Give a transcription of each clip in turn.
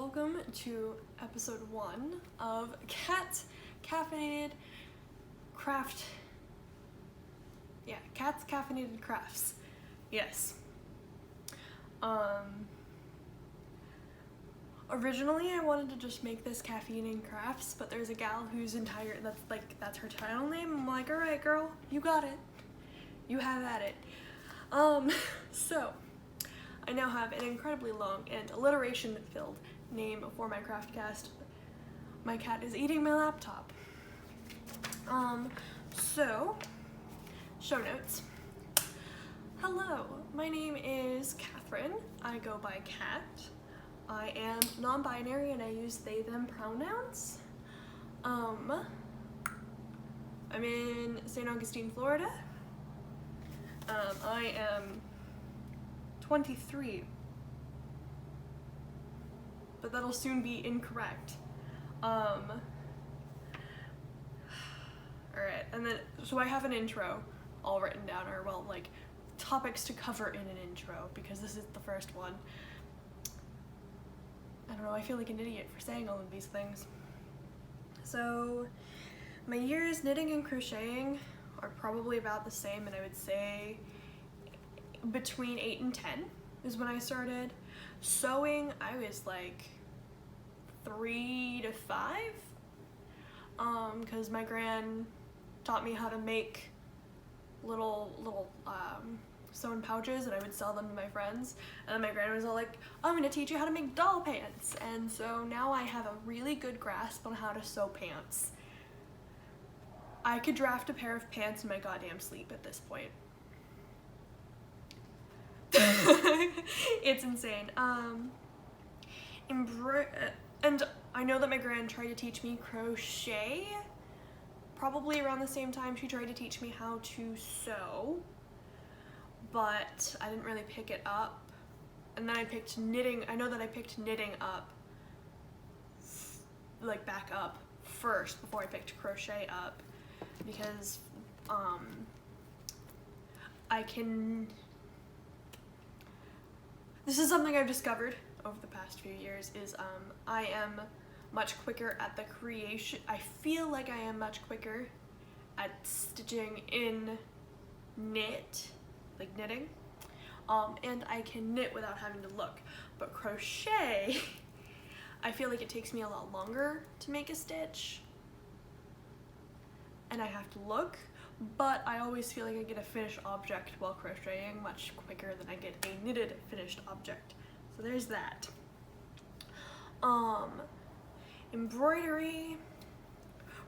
welcome to episode 1 of Caffeinated Craft. Yeah, Cat's Caffeinated Crafts. Yes. Originally I wanted to just make this Caffeine and Crafts, but there's a gal who's that's her channel name. I'm like, alright girl, you got it. You have at it. So I now have an incredibly long and alliteration-filled name for my Craftcast. My cat is eating my laptop. So, show notes. Hello, my name is Catherine. I go by Cat. I am non-binary and I use they, them pronouns. I'm in St. Augustine, Florida. I am 23, but that'll soon be incorrect. Alright, and then, so I have an intro all written down, or well, like, topics to cover in an intro, because this is the first one. I don't know, I feel like an idiot for saying all of these things. So, my years knitting and crocheting are probably about the same, and I would say between 8 and 10 is when I started. Sewing, I was like 3 to 5, because my gran taught me how to make little sewn pouches, and I would sell them to my friends, and then my gran was all like, I'm gonna teach you how to make doll pants, and so now I have a really good grasp on how to sew pants. I could draft a pair of pants in my goddamn sleep at this point. It's insane. And I know that my gran tried to teach me crochet probably around the same time she tried to teach me how to sew, but I didn't really pick it up. And then I picked knitting. I know that I picked knitting up, like back up first before I picked crochet up, because this is something I've discovered over the past few years, is I am much quicker at the creation. I feel like I am much quicker at stitching in knitting, and I can knit without having to look. But crochet, I feel like it takes me a lot longer to make a stitch, and I have to look, but I always feel like I get a finished object while crocheting much quicker than I get a knitted finished object. So there's that. Embroidery,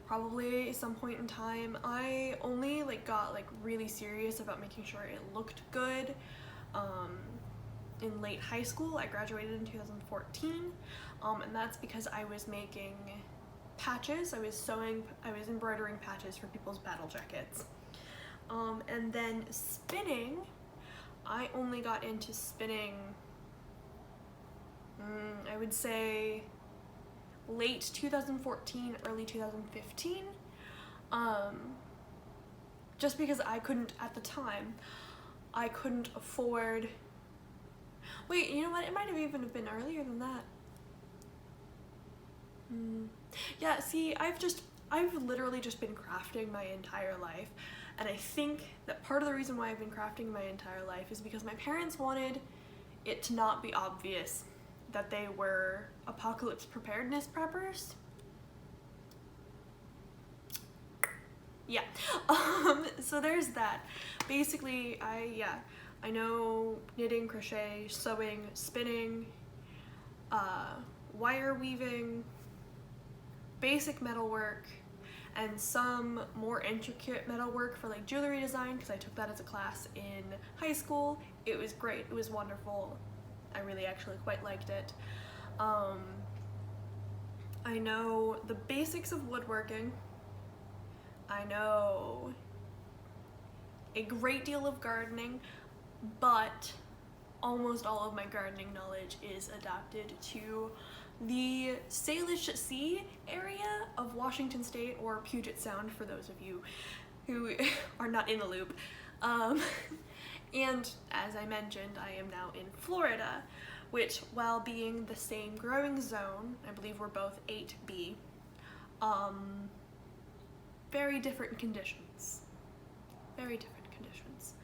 probably some point in time. I only got really serious about making sure it looked good in late high school. I graduated in 2014, and that's because I was making patches. I was embroidering patches for people's battle jackets. And then spinning, I only got into spinning, I would say late 2014, early 2015, just because I couldn't, at the time, I couldn't afford, wait, you know what, it might have even been earlier than that. Yeah, see, I've literally just been crafting my entire life, and I think that part of the reason why I've been crafting my entire life is because my parents wanted it to not be obvious that they were apocalypse preparedness preppers. Yeah, so there's that. Basically, I know knitting, crochet, sewing, spinning, wire weaving, basic metalwork, and some more intricate metalwork for jewelry design, because I took that as a class in high school. It was great. It was wonderful. I really actually quite liked it. I know the basics of woodworking. I know a great deal of gardening, but almost all of my gardening knowledge is adapted to the Salish Sea area of Washington State, or Puget Sound for those of you who are not in the loop. And as I mentioned, I am now in Florida, which, while being the same growing zone, I believe we're both 8B, very different conditions. Very different conditions.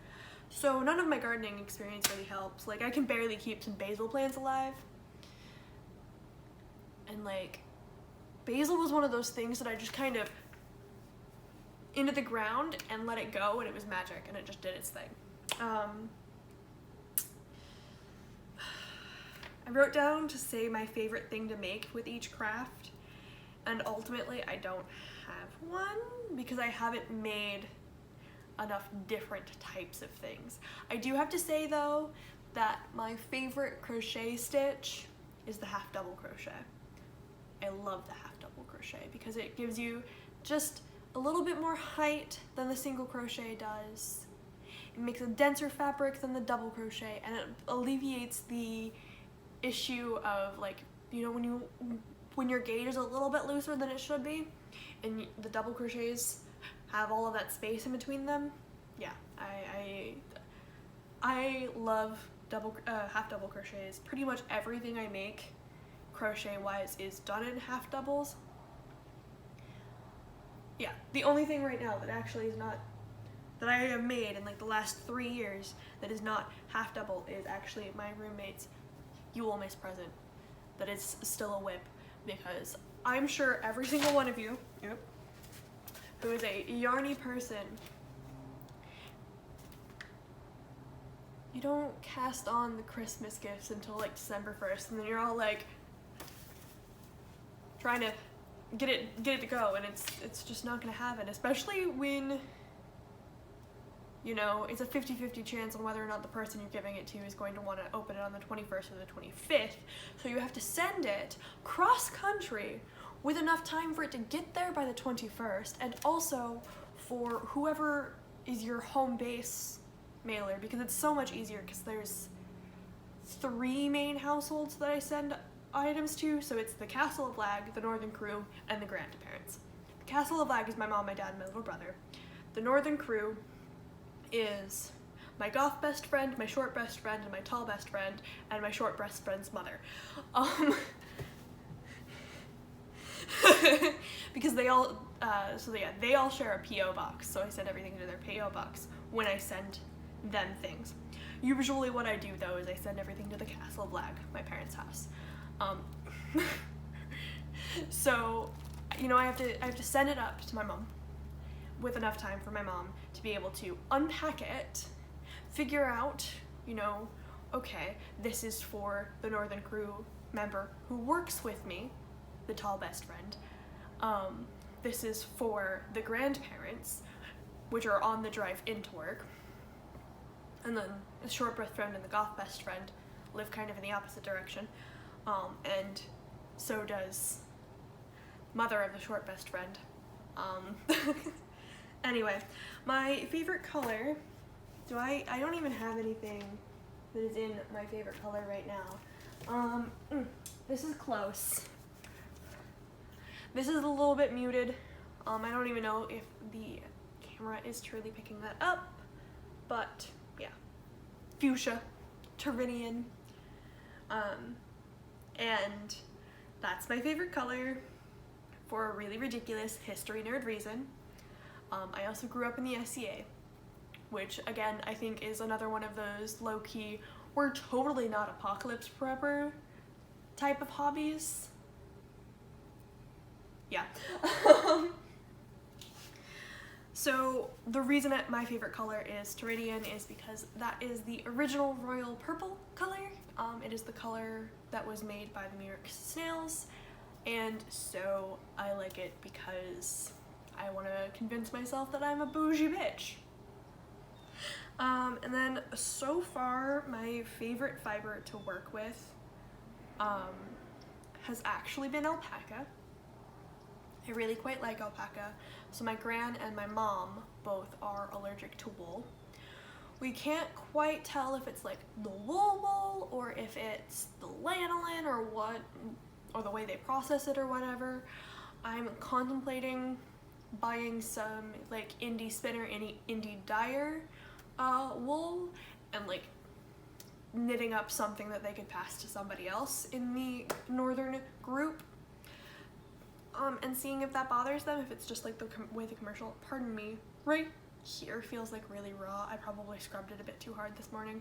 So none of my gardening experience really helps. Like, I can barely keep some basil plants alive. And like, basil was one of those things that I just kind of into the ground and let it go, and it was magic, and it just did its thing. I wrote down to say my favorite thing to make with each craft, and ultimately I don't have one because I haven't made enough different types of things. I do have to say though that my favorite crochet stitch is the half double crochet. I love the half double crochet because it gives you just a little bit more height than the single crochet does. It makes a denser fabric than the double crochet, and it alleviates the issue of, like, you know, when your gauge is a little bit looser than it should be and the double crochets have all of that space in between them. Yeah, I love half double crochets. Pretty much everything I make crochet wise is done in half doubles. Yeah, the only thing right now that actually is not, that I have made in like the last 3 years that is not half double is actually my roommate's Yule Miss present that is still a whip, because I'm sure every single one of you who is a yarny person, you don't cast on the Christmas gifts until like December 1st, and then you're all like trying to get it to go, and it's just not gonna happen, especially when, you know, it's a 50-50 chance on whether or not the person you're giving it to is going to want to open it on the 21st or the 25th. So you have to send it cross country with enough time for it to get there by the 21st, and also for whoever is your home base mailer, because it's so much easier because there's 3 main households that I send items to. So it's the Castle of Lag, the Northern Crew, and the grandparents. The Castle of Lag is my mom, my dad, and my little brother. The Northern Crew is my goth best friend, my short best friend, and my tall best friend, and my short best friend's mother. Because they all, they all share a P.O. box, so I send everything to their P.O. box when I send them things. Usually what I do though is I send everything to the Castle of Lag, my parents' house. So, you know, I have to send it up to my mom with enough time for my mom to be able to unpack it, figure out, you know, okay, this is for the Northern Crew member who works with me, the tall best friend. This is for the grandparents, which are on the drive into work. And then the short best friend and the goth best friend live kind of in the opposite direction. And so does mother of the short best friend. Anyway, my favorite color, I don't even have anything that is in my favorite color right now. This is close. This is a little bit muted. I don't even know if the camera is truly picking that up, but yeah. Fuchsia, Tyridian, and that's my favorite color for a really ridiculous history nerd reason. I also grew up in the SCA, which again I think is another one of those low-key, we're totally not apocalypse prepper type of hobbies. Yeah. So the reason that my favorite color is Tyridian is because that is the original royal purple color. It is the color that was made by the New York snails, and so I like it because I want to convince myself that I'm a bougie bitch. And then so far my favorite fiber to work with has actually been alpaca. I really quite like alpaca. So my gran and my mom both are allergic to wool. We can't quite tell if it's like the wool or if it's the lanolin or what, or the way they process it or whatever. I'm contemplating buying some like indie spinner, indie dyer wool, and like knitting up something that they could pass to somebody else in the northern group, and seeing if that bothers them, if it's just like the way the commercial, pardon me, right here feels like really raw. I probably scrubbed it a bit too hard this morning.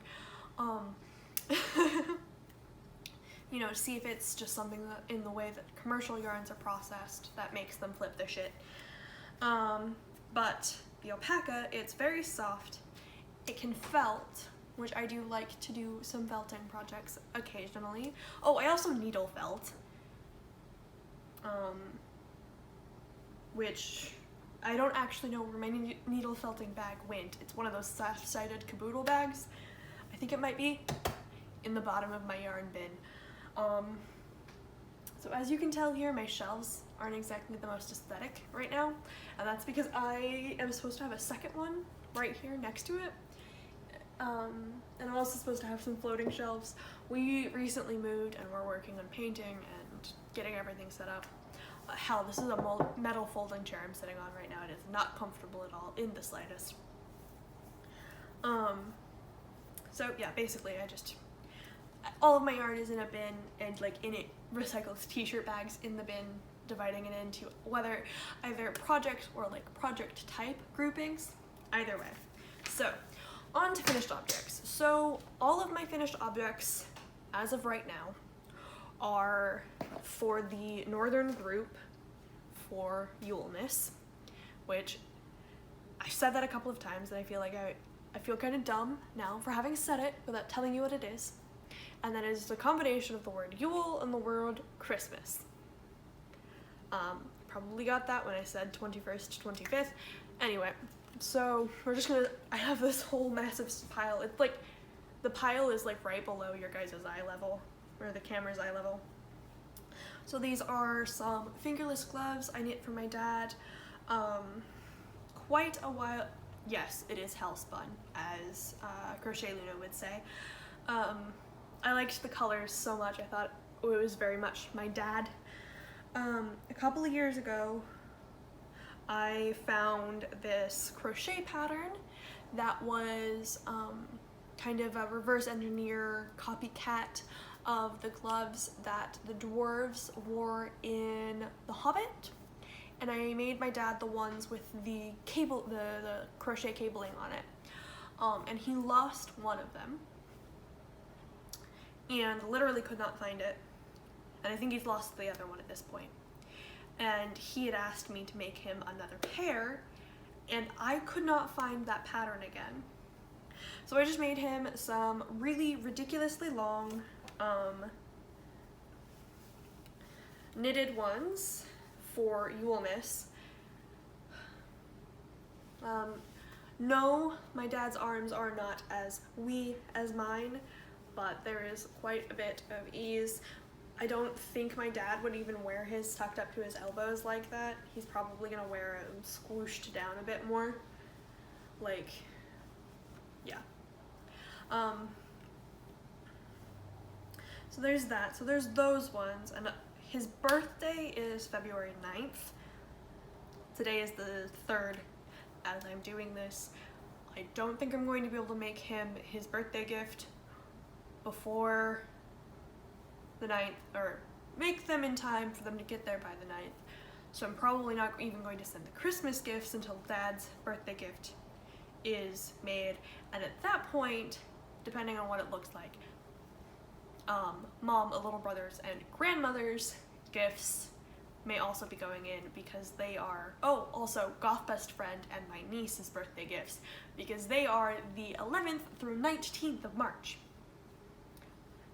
You know, see if it's just something that in the way that commercial yarns are processed that makes them flip their shit. But the alpaca, it's very soft. It can felt, which I do like to do some felting projects occasionally. Oh, I also needle felt. Which I don't actually know where my needle felting bag went. It's one of those soft-sided caboodle bags. I think it might be in the bottom of my yarn bin. So as you can tell here, my shelves aren't exactly the most aesthetic right now, and that's because I am supposed to have a second one right here next to it. And I'm also supposed to have some floating shelves. We recently moved and we're working on painting and getting everything set up. Hell, this is a metal folding chair I'm sitting on right now. It is not comfortable at all, in the slightest. So yeah, basically all of my yarn is in a bin, and like in it recycled t-shirt bags in the bin, dividing it into whether either project or like project type groupings, either way. So on to finished objects. So all of my finished objects as of right now are for the northern group for Yulemas, which I've said that a couple of times, and I feel like I feel kind of dumb now for having said it without telling you what it is. And that is the combination of the word Yule and the word Christmas. Probably got that when I said 21st to 25th. Anyway, so I have this whole massive pile. It's like, the pile is like right below your guys' eye level, or the camera's eye level. So these are some fingerless gloves I knit for my dad. Quite a while, yes, it is hellspun, as Crochet Luna would say. I liked the colors so much, I thought it was very much my dad. A couple of years ago, I found this crochet pattern that was kind of a reverse engineer copycat of the gloves that the dwarves wore in The Hobbit, and I made my dad the ones with the cable, the crochet cabling on it, and he lost one of them and literally could not find it, and I think he's lost the other one at this point. And he had asked me to make him another pair, and I could not find that pattern again. So I just made him some really ridiculously long knitted ones for Yulemas. No, my dad's arms are not as wee as mine, but there is quite a bit of ease. I don't think my dad would even wear his tucked up to his elbows like that. He's probably gonna wear them squooshed down a bit more. Like, yeah. So there's that. So there's those ones, and his birthday is February 9th. Today is the 3rd as I'm doing this. I don't think I'm going to be able to make him his birthday gift before the 9th, or make them in time for them to get there by the 9th. So I'm probably not even going to send the Christmas gifts until Dad's birthday gift is made, and at that point, depending on what it looks like, Mom, a little brother's, and grandmother's gifts may also be going in, because they are, oh, also Goth Best Friend and my niece's birthday gifts, because they are the 11th through 19th of March.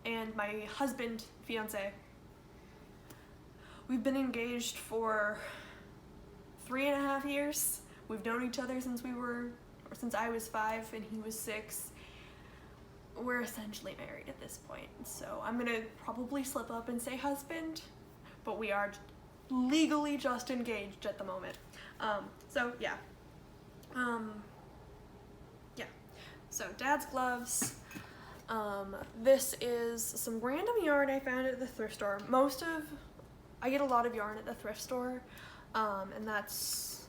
And my husband, fiance, we've been engaged for 3.5 years. We've known each other since I was 5 and he was 6. We're essentially married at this point. So I'm gonna probably slip up and say husband, but we are legally just engaged at the moment. So yeah. Yeah. So Dad's gloves. This is some random yarn I found at the thrift store. I get a lot of yarn at the thrift store, and that's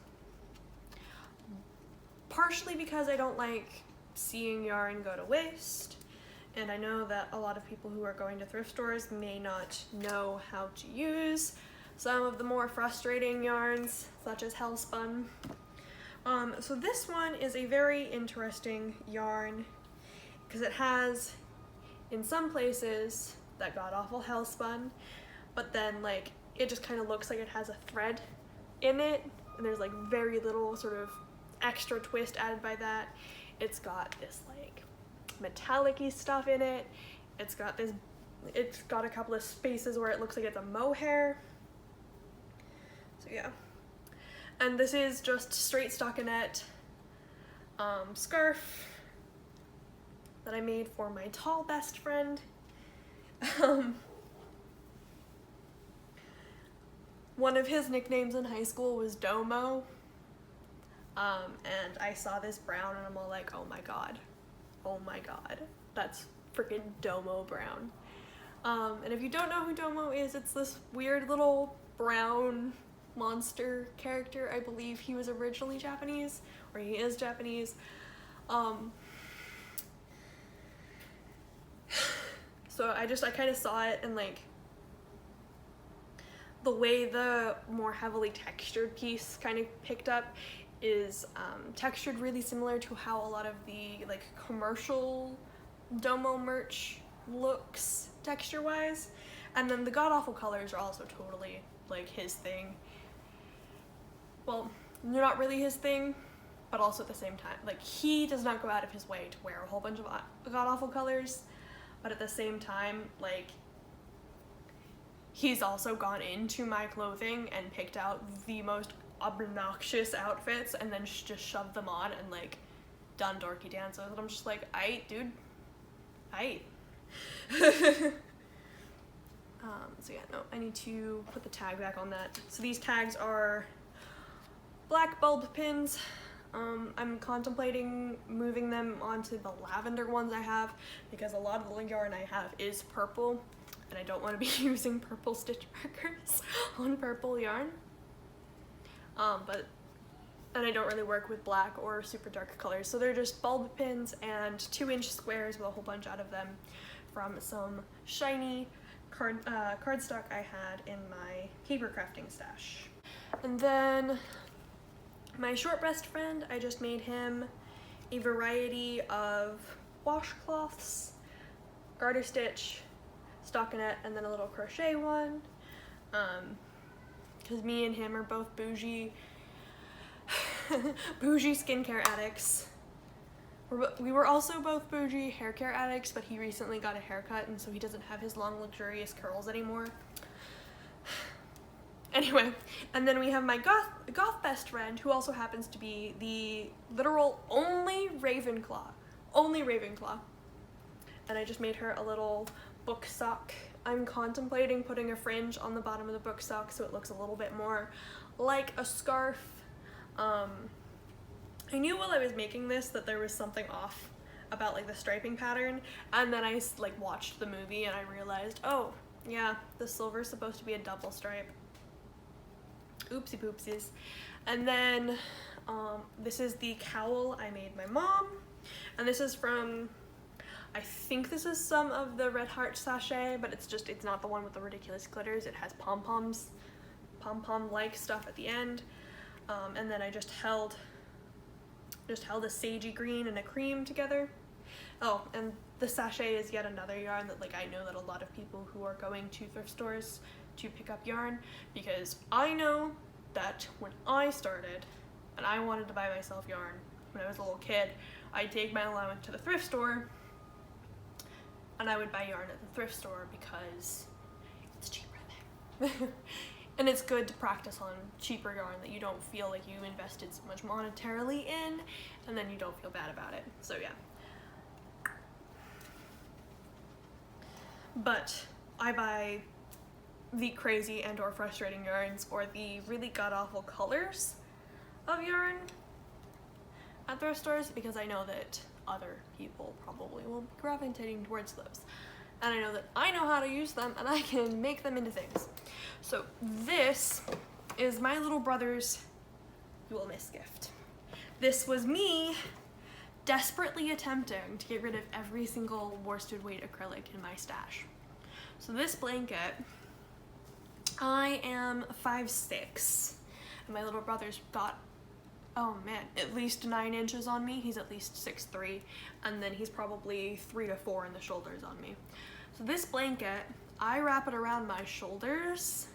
partially because I don't like seeing yarn go to waste, And I know that a lot of people who are going to thrift stores may not know how to use some of the more frustrating yarns, such as Hellspun. So this one is a very interesting yarn because it has, in some places, that god-awful Hellspun, but then like it just kind of looks like it has a thread in it, and there's like very little sort of extra twist added by that. It's got this like metallic-y stuff in it. It's got a couple of spaces where it looks like it's a mohair. So yeah. And this is just straight stockinette scarf that I made for my tall best friend. One of his nicknames in high school was Domo. And I saw this brown and I'm all like, oh my god, that's freaking Domo brown. And if you don't know who Domo is, it's this weird little brown monster character. I believe he was originally Japanese, or he is Japanese. So I kind of saw it, and like the way the more heavily textured piece kind of picked up is textured really similar to how a lot of the like commercial Domo merch looks texture-wise. And then the god-awful colors are also totally like his thing. Well, they're not really his thing, but also at the same time, like he does not go out of his way to wear a whole bunch of god-awful colors, but at the same time, like he's also gone into my clothing and picked out the most obnoxious outfits and then just shoved them on and like done dorky dances, and I'm just like, aight, dude, aight. So yeah, no, I need to put the tag back on that. So these tags are black bulb pins. I'm contemplating moving them onto the lavender ones I have because a lot of the yarn I have is purple, and I don't want to be using purple stitch markers on purple yarn. And I don't really work with black or super dark colors, so they're just bulb pins and 2-inch squares with a whole bunch out of them from some shiny cardstock I had in my paper crafting stash. And then my short best friend, I just made him a variety of washcloths, garter stitch, stockinette, and then a little crochet one. Because me and him are both bougie skincare addicts. We were also both bougie hair care addicts, but he recently got a haircut, and so he doesn't have his long, luxurious curls anymore. Anyway, and then we have my goth best friend, who also happens to be the literal only Ravenclaw. And I just made her a little book sock. I'm contemplating putting a fringe on the bottom of the book sock so it looks a little bit more like a scarf. I knew while I was making this that there was something off about like the striping pattern, and then I like watched the movie and I realized, oh yeah, the silver's supposed to be a double stripe. Oopsie poopsies. And then this is the cowl I made my mom, and this is from, I think this is some of the Red Heart sachet, but it's not the one with the ridiculous glitters. It has pom-poms, pom-pom-like stuff at the end. And then I just held a sagey green and a cream together. Oh, and the sachet is yet another yarn that like I know that a lot of people who are going to thrift stores to pick up yarn, because I know that when I started and I wanted to buy myself yarn when I was a little kid, I'd take my allowance to the thrift store and I would buy yarn at the thrift store because it's cheaper there. And it's good to practice on cheaper yarn that you don't feel like you invested so much monetarily in, and then you don't feel bad about it. So yeah. But I buy the crazy and or frustrating yarns or the really god-awful colors of yarn at thrift stores because I know that other people probably will be gravitating towards those. And I know that I know how to use them and I can make them into things. So this is my little brother's You Will Miss gift. This was me desperately attempting to get rid of every single worsted weight acrylic in my stash. So this blanket, I am 5'6", and my little brother's got, oh man, at least 9 inches on me. He's at least 6'3", and then he's probably 3 to 4 in the shoulders on me. So this blanket, I wrap it around my shoulders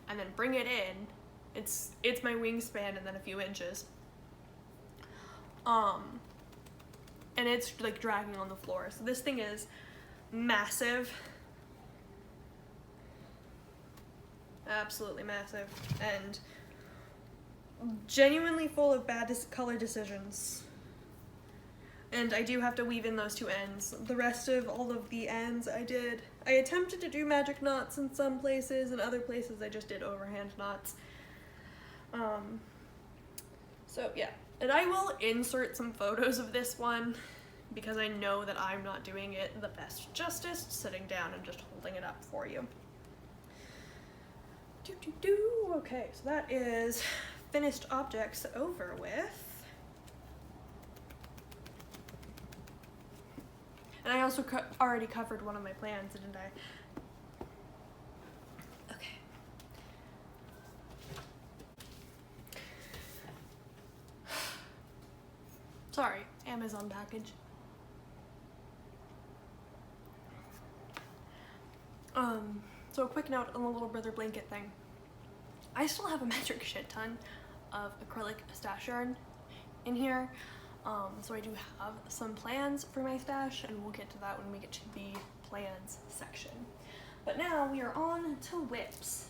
and then bring it in. It's my wingspan and then a few inches. And it's like dragging on the floor. So this thing is massive. Absolutely massive. And genuinely full of bad color decisions. And I do have to weave in those 2 ends. The rest of all of the ends I attempted to do magic knots in some places, and other places I just did overhand knots. So yeah, and I will insert some photos of this one because I know that I'm not doing it the best justice sitting down and just holding it up for you. Okay, so that is finished objects over with. And I also already covered one of my plans, didn't I? Okay. Sorry, Amazon package. So a quick note on the little brother blanket thing. I still have a magic shit ton of acrylic stash yarn in here. So I do have some plans for my stash, and we'll get to that when we get to the plans section. But now we are on to whips.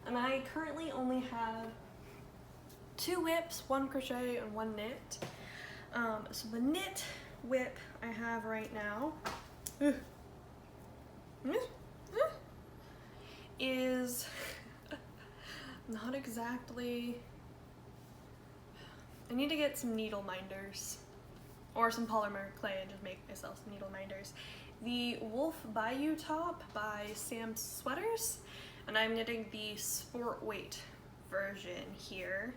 And I currently only have 2 whips, 1 crochet and 1 knit. So the knit whip I have right now is not exactly, I need to get some needle minders or some polymer clay and just make myself some needle minders. The Wolf Bayou top by Sam's Sweaters, and I'm knitting the sport weight version here.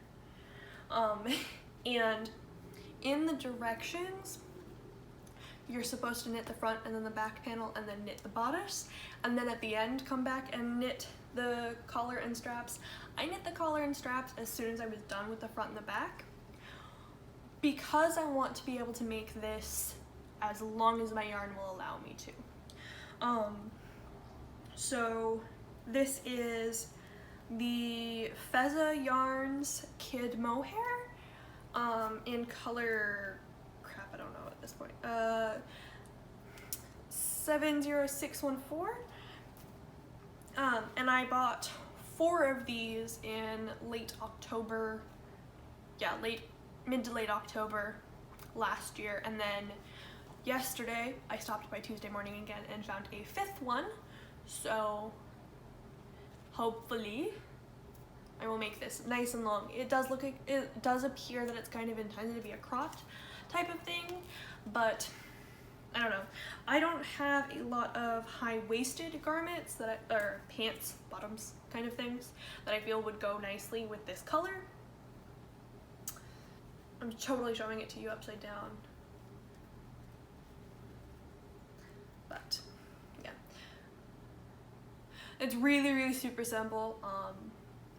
And in the directions, you're supposed to knit the front and then the back panel and then knit the bodice, and then at the end come back and knit the collar and straps. I knit the collar and straps as soon as I was done with the front and the back because I want to be able to make this as long as my yarn will allow me to. So this is the Fezza Yarns Kid Mohair in color, crap, I don't know at this point, 70614. And I bought 4 of these in late October, mid to late October last year, and then yesterday I stopped by Tuesday morning again and found a 5th one, so hopefully I will make this nice and long. It does appear that it's kind of intended to be a cropped type of thing, but I don't know. I don't have a lot of high-waisted garments or pants, bottoms kind of things that I feel would go nicely with this color. I'm totally showing it to you upside down. But yeah. It's really, really super simple.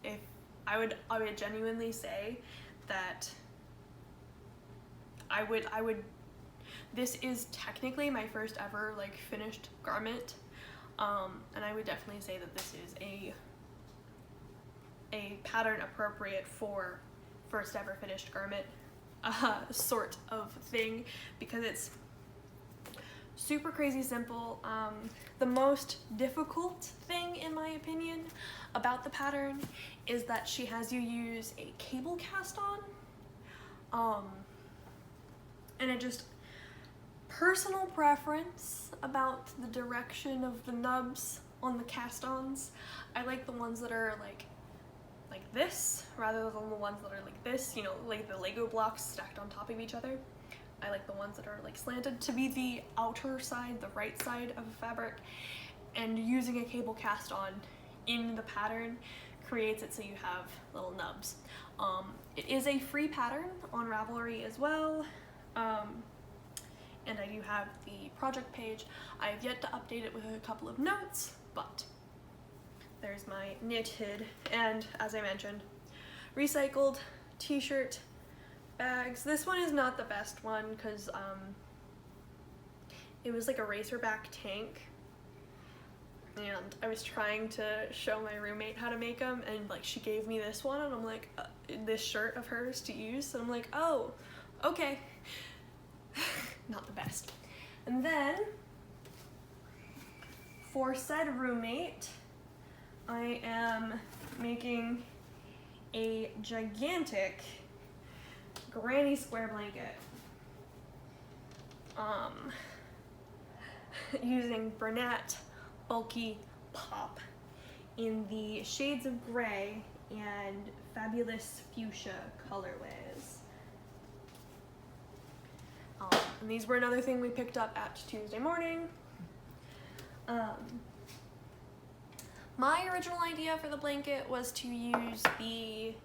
If I would genuinely say that I would this is technically my first ever like finished garment, and I would definitely say that this is a pattern appropriate for first ever finished garment sort of thing, because it's super crazy simple. The most difficult thing, in my opinion, about the pattern is that she has you use a cable cast on, and it just, personal preference about the direction of the nubs on the cast-ons. I like the ones that are like this rather than the ones that are like this, you know, like the Lego blocks stacked on top of each other. I like the ones that are like slanted to be the outer side, the right side of a fabric, and using a cable cast on in the pattern creates it so you have little nubs. It is a free pattern on Ravelry as well. and I do have the project page. I have yet to update it with a couple of notes, but there's my knitted, and as I mentioned, recycled t-shirt bags. This one is not the best one because it was like a racerback tank, and I was trying to show my roommate how to make them, and like she gave me this one, and I'm like, this shirt of hers to use, and I'm like, oh, okay. Not the best. And then for said roommate, I am making a gigantic granny square blanket using brunette bulky pop in the shades of gray and fabulous fuchsia colorways. And these were another thing we picked up at Tuesday morning. My original idea for the blanket was to use the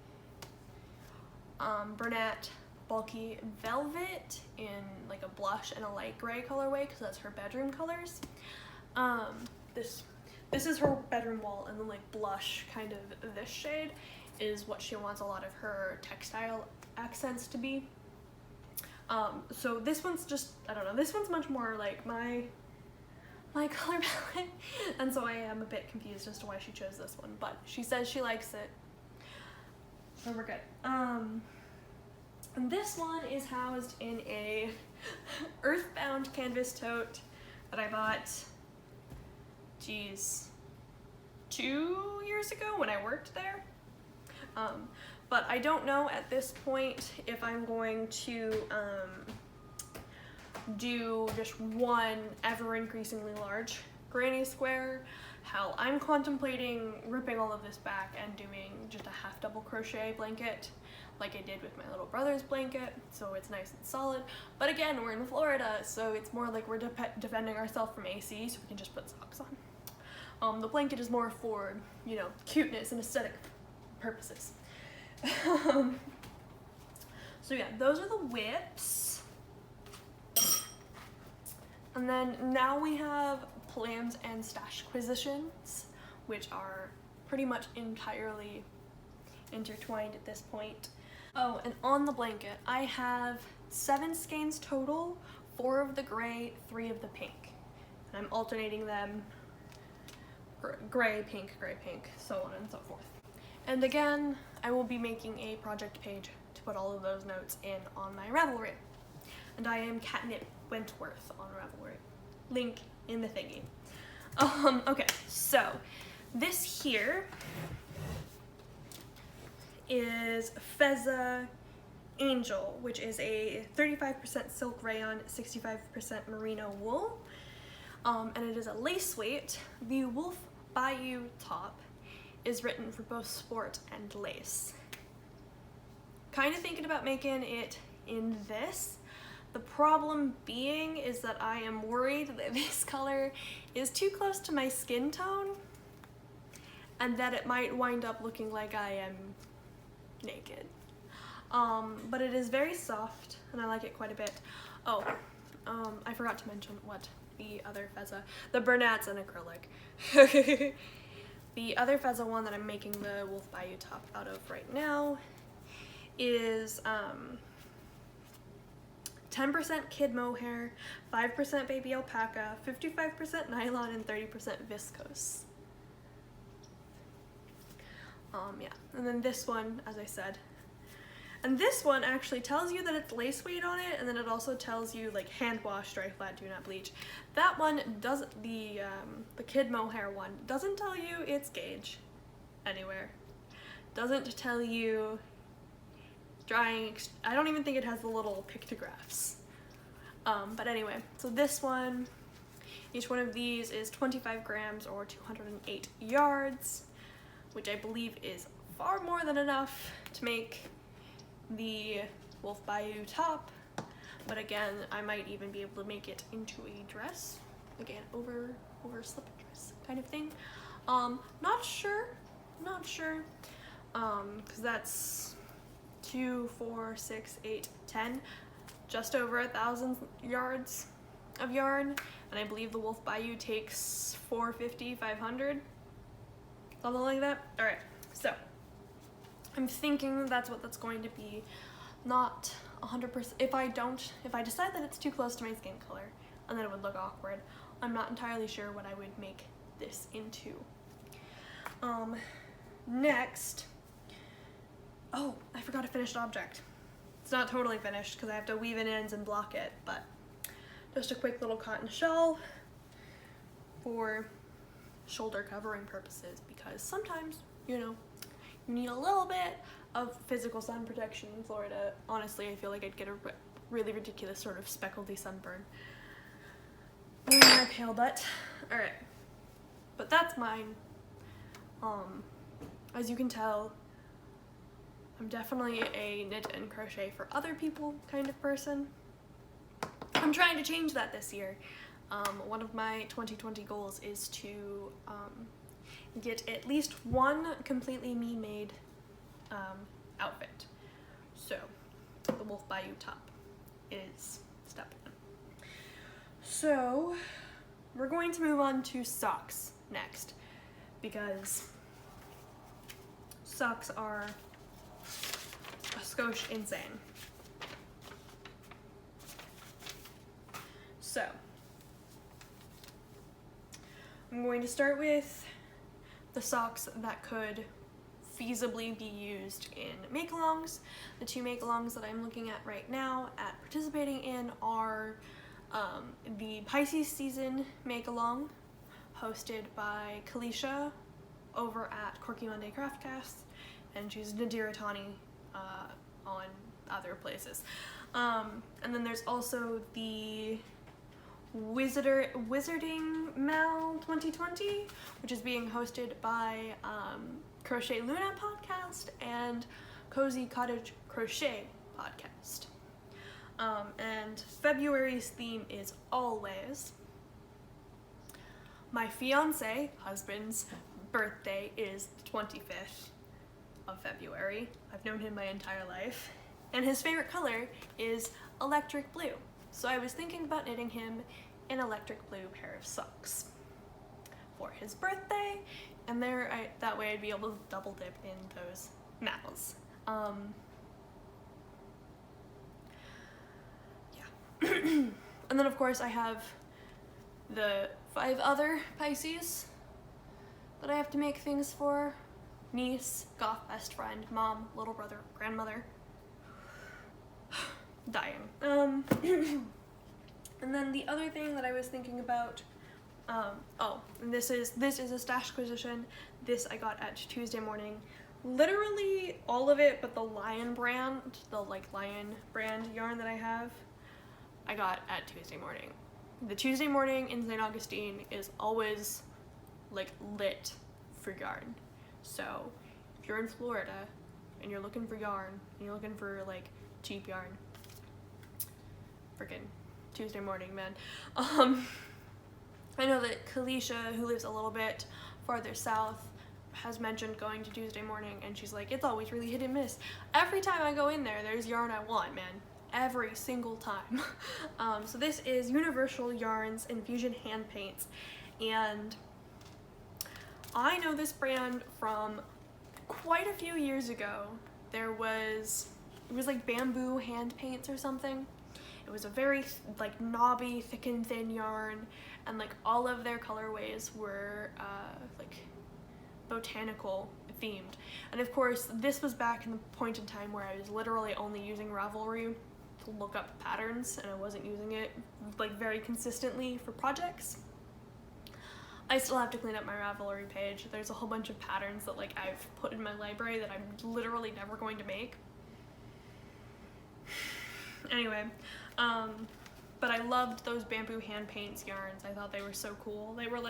brunette bulky velvet in like a blush and a light gray colorway because that's her bedroom colors. This is her bedroom wall, and then like blush, kind of this shade, is what she wants a lot of her textile accents to be. So this one's just, I don't know, this one's much more like my color palette, and so I am a bit confused as to why she chose this one, but she says she likes it, so we're good. And this one is housed in a earthbound canvas tote that I bought, geez, 2 years ago when I worked there. But I don't know at this point if I'm going to do just one ever increasingly large granny square, how I'm contemplating ripping all of this back and doing just a half double crochet blanket like I did with my little brother's blanket, so it's nice and solid. But again, we're in Florida, so it's more like we're defending ourselves from AC, so we can just put socks on. The blanket is more for, you know, cuteness and aesthetic purposes. So yeah, those are the whips. And then now we have plans and stash acquisitions, which are pretty much entirely intertwined at this point. Oh, and on the blanket, I have 7 skeins total, 4 of the gray, 3 of the pink. And I'm alternating them, gray, pink, so on and so forth. And again, I will be making a project page to put all of those notes in on my Ravelry. And I am Catnip Wentworth on Ravelry. Link in the thingy. Okay, so this here is Fezza Angel, which is a 35% silk rayon, 65% merino wool. And it is a lace weight. The Wolf Bayou top is written for both sport and lace. Kind of thinking about making it in this. The problem being is that I am worried that this color is too close to my skin tone and that it might wind up looking like I am naked. But it is very soft and I like it quite a bit. Oh, I forgot to mention what the other Fezza, the Burnett's an acrylic. The other Fezza one that I'm making the Wolf Bayou top out of right now is 10% kid mohair, 5% baby alpaca, 55% nylon, and 30% viscose. Yeah, and then this one, as I said, and this one actually tells you that it's lace weight on it, and then it also tells you like hand wash, dry flat, do not bleach. That one doesn't, the kid mohair one doesn't tell you its gauge anywhere. Doesn't tell you drying, I don't even think it has the little pictographs. But anyway, so this one, each one of these is 25 grams or 208 yards, which I believe is far more than enough to make the Wolf Bayou top. But again, I might even be able to make it into a dress, again, over slip dress kind of thing. Not sure, because that's 2, 4, 6, 8, 10. just over 1,000 yards of yarn, and I believe the Wolf Bayou takes 450, 500, something like that. All right, so I'm thinking that's what that's going to be. Not 100%. If I decide that it's too close to my skin color and then it would look awkward, I'm not entirely sure what I would make this into. Next, oh, I forgot a finished object. It's not totally finished because I have to weave in ends and block it, but just a quick little cotton shawl for shoulder covering purposes, because sometimes, you know, you need a little bit of physical sun protection in Florida. Honestly, I feel like I'd get a really ridiculous sort of speckledy sunburn. My pale butt. All right, but that's mine. As you can tell, I'm definitely a knit and crochet for other people kind of person. I'm trying to change that this year. One of my 2020 goals is to get at least one completely me-made outfit. So the Wolf Bayou top is step one. So we're going to move on to socks next, because socks are a skosh insane. So I'm going to start with the socks that could feasibly be used in make-alongs. The two make-alongs that I'm looking at right now at participating in are the Pisces season make-along, hosted by Kalisha over at Corky Monday Craftcast, and she's Nadira Tani on other places. And then there's also the Wizarding Mal 2020, which is being hosted by Crochet Luna podcast and Cozy Cottage Crochet podcast. And February's theme is always my husband's birthday is the 25th of February. I've known him my entire life, and his favorite color is electric blue. So I was thinking about knitting him an electric blue pair of socks for his birthday, and that way I'd be able to double dip in those mals. Yeah. And then of course I have the 5 other Pisces that I have to make things for: niece, goth best friend, mom, little brother, grandmother. Dying. And then the other thing that I was thinking about, and this is a stash acquisition. This I got at Tuesday Morning. Literally all of it but the Lion brand, Lion brand yarn that I have, I got at Tuesday Morning. The Tuesday Morning in St. Augustine is always lit for yarn. So if you're in Florida and you're looking for yarn and you're looking for cheap yarn, freaking Tuesday Morning, man. I know that Kalisha, who lives a little bit farther south, has mentioned going to Tuesday Morning, and she's like, it's always really hit and miss. Every time I go in there, there's yarn I want, man. Every single time. So this is Universal Yarns Infusion Hand Paints, and I know this brand from quite a few years ago. It was bamboo hand paints or something. It was a very knobby, thick and thin yarn, and all of their colorways were botanical themed. And of course, this was back in the point in time where I was literally only using Ravelry to look up patterns, and I wasn't using it very consistently for projects. I still have to clean up my Ravelry page. There's a whole bunch of patterns that I've put in my library that I'm literally never going to make. Anyway, but I loved those bamboo hand paints yarns. I thought they were so cool. They were a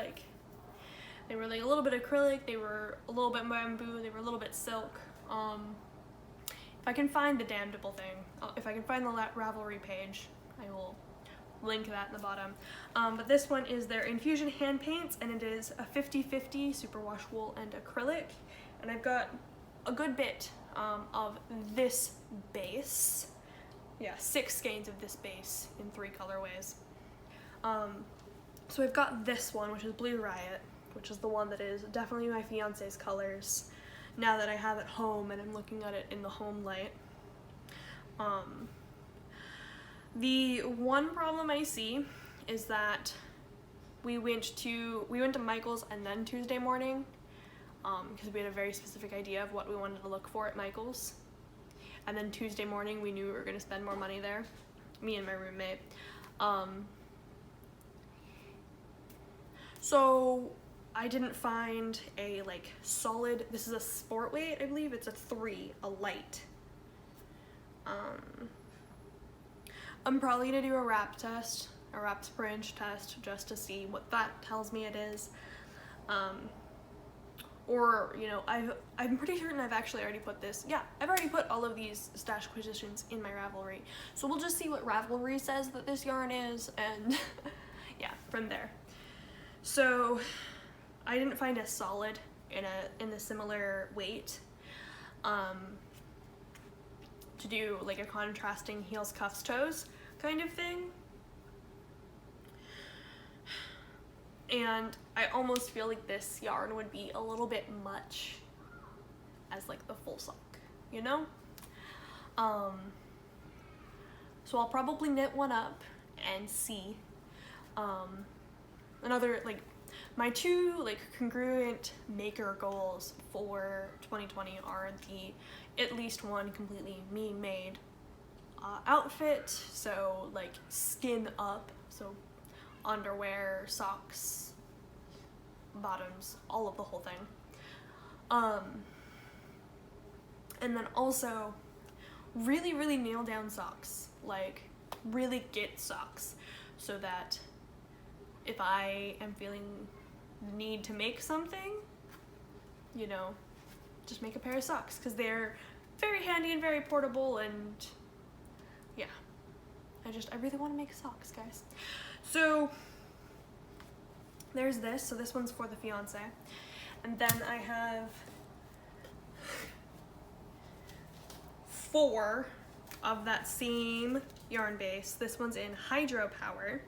little bit acrylic, they were a little bit bamboo, they were a little bit silk. If I can find the damnable thing, if I can find the Ravelry page, I will link that in the bottom. But this one is their Infusion Hand Paints, and it is a 50-50 superwash wool and acrylic. And I've got a good bit of this base yeah, 6 skeins of this base in 3 colorways. So I've got this one, which is Blue Riot, which is the one that is definitely my fiance's colors now that I have it home and I'm looking at it in the home light. The one problem I see is that we went to Michael's and then Tuesday morning, because we had a very specific idea of what we wanted to look for at Michael's. And then Tuesday morning we knew we were going to spend more money there, me and my roommate. So I didn't find a like solid, this is a sport weight, I believe it's a 3, a light. I'm probably gonna do a wrapped per inch test, just to see what that tells me it is. Or, you know, I'm pretty certain I've actually already put this, yeah, I've already put all of these stash acquisitions in my Ravelry. So we'll just see what Ravelry says that this yarn is, and yeah, from there. So I didn't find a solid in a similar weight to do like a contrasting heels, cuffs, toes kind of thing. And I almost feel like this yarn would be a little bit much as like the full sock, you know? So I'll probably knit one up and see. Another, like, my 2 like congruent maker goals for 2020 are the at least one completely me made outfit, so like skin up, so underwear, socks, bottoms, all of the whole thing. And then also really nail down socks, like really get socks, so that if I am feeling the need to make something, you know, just make a pair of socks, because they're very handy and very portable, and yeah, I really want to make socks, guys. So there's this, so this one's for the fiance, and then I have 4 of that same yarn base. This one's in Hydropower,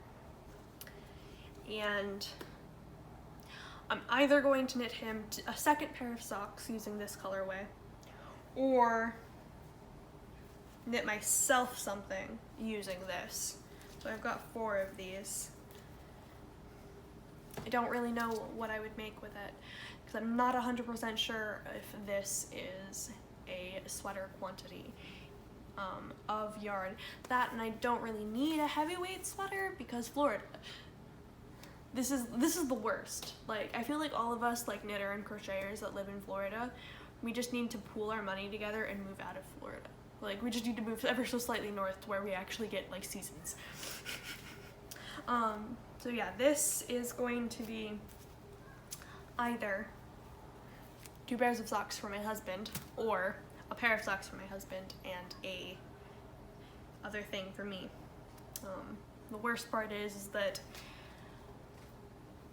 and I'm either going to knit him a second pair of socks using this colorway, or knit myself something using this. So I've got 4 of these. I don't really know what I would make with it, because I'm not 100% sure if this is a sweater quantity of yarn. That, and I don't really need a heavyweight sweater, because Florida, this is the worst. Like, I feel like all of us like knitter and crocheters that live in Florida, we just need to pool our money together and move out of Florida. Like, we just need to move ever so slightly north to where we actually get like seasons. So yeah, this is going to be either 2 pairs of socks for my husband, or a pair of socks for my husband and a other thing for me. The worst part is that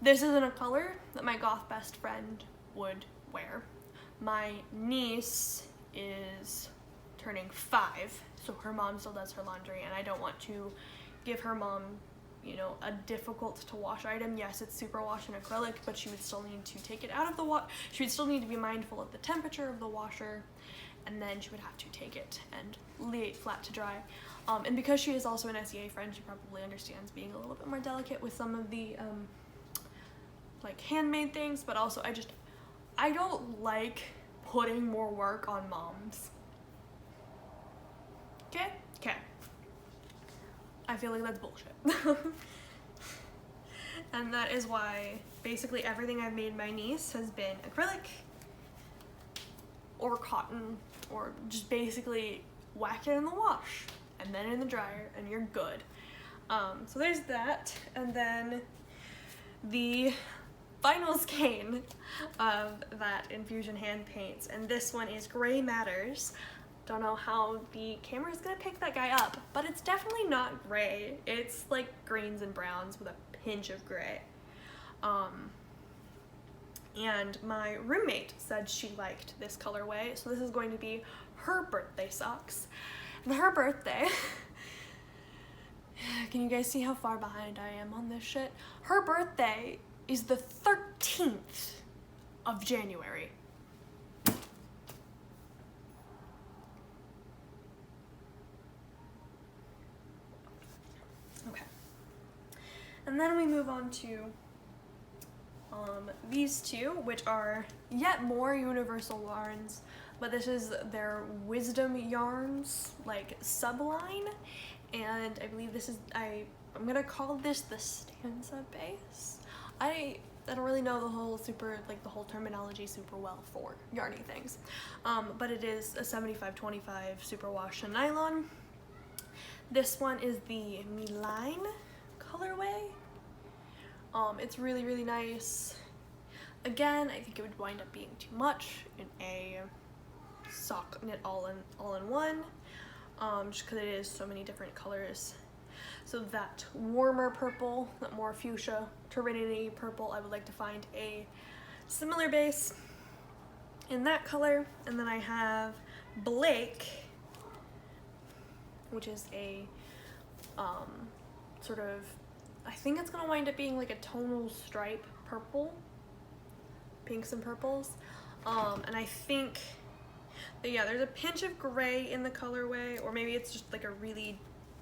this isn't a color that my goth best friend would wear. My niece is turning 5, so her mom still does her laundry, and I don't want to give her mom, you know, a difficult to wash item. Yes, it's super wash and acrylic, but she would still need to take it out of the wash. She would still need to be mindful of the temperature of the washer, and then she would have to take it and lay it flat to dry. And because she is also an SEA friend, she probably understands being a little bit more delicate with some of the like handmade things, but also I don't like putting more work on moms. Okay. I feel like that's bullshit. And that is why basically everything I've made my niece has been acrylic or cotton, or just basically whack it in the wash and then in the dryer and you're good. So there's that, and then the final skein of that Infusion hand paints, and this one is Gray Matters. Don't know how the camera is gonna pick that guy up, but it's definitely not gray. It's like greens and browns with a pinch of gray. And my roommate said she liked this colorway, so this is going to be her birthday socks. And her birthday Can you guys see how far behind I am on this shit? Her birthday is the 13th of January. Okay. And then we move on to these two, which are yet more universal yarns, but this is their Wisdom yarns, like subline, and I believe this is, I'm gonna call this the stanza base. I don't really know the whole the whole terminology super well for yarny things, but it is a 75-25 superwash and nylon. This one is the Milan colorway. It's really, really nice. Again, I think it would wind up being too much in a sock knit all in one, just because it is so many different colors. So that warmer purple, that more fuchsia, Trinity purple, I would like to find a similar base in that color. And then I have Blake, which is a sort of, I think it's gonna wind up being like a tonal stripe purple, pinks and purples. And I think that, yeah, there's a pinch of gray in the colorway, or maybe it's just like a really